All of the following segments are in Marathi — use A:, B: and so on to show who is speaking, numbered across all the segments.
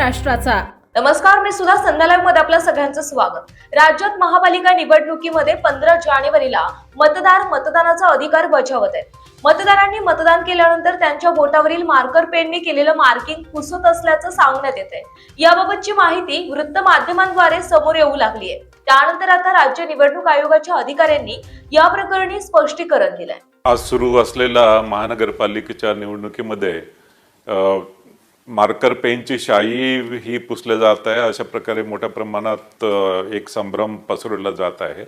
A: राष्ट्राचा।
B: नमस्कार, मी सुधा संध्या लाईव्ह मध्ये आपल्या सगळ्यांचं स्वागत। राज्यात महापालिका निवडणुकीमध्ये 15 जानेवारीला मतदानाचा अधिकार बजावत आहेत। मतदारांनी मतदान केल्यानंतर त्यांच्या बोटावरील मार्कर पेनने केलेलं मार्किंग पुसत असल्याचं सांगण्यात येतंय। याबाबतची माहिती वृत्त माध्यमांद्वारे समोर येऊ लागली आहे। त्यानंतर आता राज्य निवडणूक आयोगाच्या अधिकाऱ्यांनी या प्रकरणी स्पष्टीकरण दिलंय।
C: आज सुरू असलेल्या महानगरपालिकेच्या निवडणुकीमध्ये मार्कर पेनची शाई ही पुसले जात आहे। अशा प्रकारे मोठ्या प्रमाणात एक संभ्रम पसरवला जात आहे।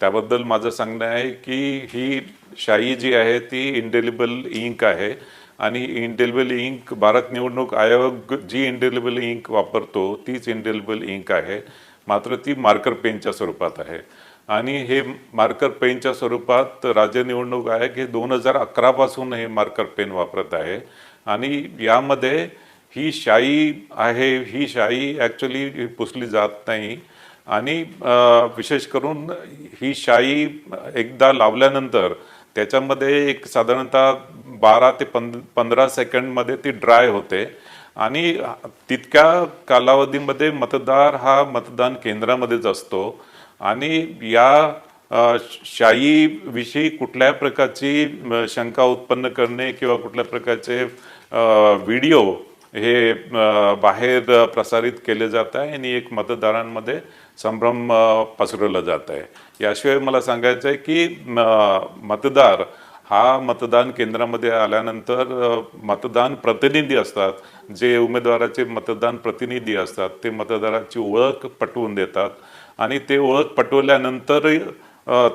C: त्याबद्दल माझं सांगणं आहे की ही शाई जी आहे ती इंडेलिबल इंक आहे आणि इंडेलिबल इंक भारत निवडणूक आयोग जी इंडेलिबल इंक वापरतो तीच इंडेलिबल इंक आहे, मात्र ती मार्कर पेनच्या स्वरूपात आहे। आणि हे मार्कर पेनच्या स्वरूपात राज्य निवडणूक आयोग हे 2011 पासून हे मार्कर पेन वापरत आहे आणि यामध्ये ही शाई आहे, ही शाई ॲक्च्युली पुसली जात नाही आणि विशेष करून ही शाई एकदा लावल्यानंतर त्याच्यामध्ये एक साधारणतः 12 ते 15 सेकंडमध्ये ती ड्राय होते आणि तितक्या कालावधीमध्ये मतदार हा मतदान केंद्रामध्येच असतो आणि या शाईविषयी कुठल्या प्रकारची शंका उत्पन्न करणे किंवा कुठल्या प्रकारचे व्हिडिओ हे बाहेर प्रसारित केले जात आहे आणि एक मतदारांमध्ये संभ्रम पसरवला जात आहे। याशिवाय मला सांगायचं आहे की मतदार हा मतदान केंद्रामध्ये आल्यानंतर मतदान प्रतिनिधी असतात, जे उमेदवाराचे मतदान प्रतिनिधी असतात ते मतदाराची ओळख पटवून देतात आणि ते ओळख पटवल्यानंतर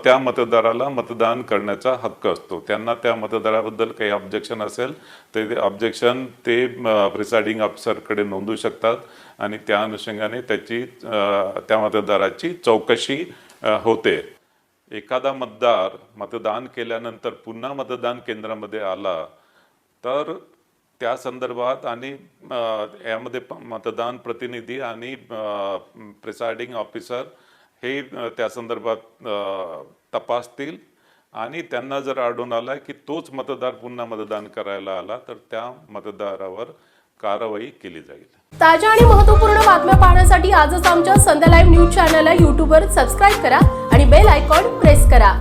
C: त्या मतदाराला मतदान करण्याचा हक्क असतो। त्यांना त्या मतदाराबद्दल काही ऑब्जेक्शन असेल तर ते ऑब्जेक्शन ते प्रिसाइडिंग ऑफिसरकडे नोंदवू शकतात आणि त्या अनुषंगाने त्या मतदाराची चौकशी होते। एखादा मतदार मतदान केल्यानंतर पुन्हा मतदान केंद्रामध्ये आला तर त्या संदर्भात आणि यामध्ये मतदान प्रतिनिधी आणि प्रिसाइडिंग ऑफिसर हे त्या संदर्भात तपासतील आणि त्यांना जर आढळून आला की तोच मतदार पुन्हा मतदान करायला आला तर त्या मतदारावर कारवाई केली जाईल।
A: ताज्या आणि महत्त्वपूर्ण बातम्या पाहण्यासाठी आजच आमच्या संध्या लाईव्ह न्यूज चॅनलला YouTubeवर सबस्क्राईब करा आणि बेल आयकॉन प्रेस करा।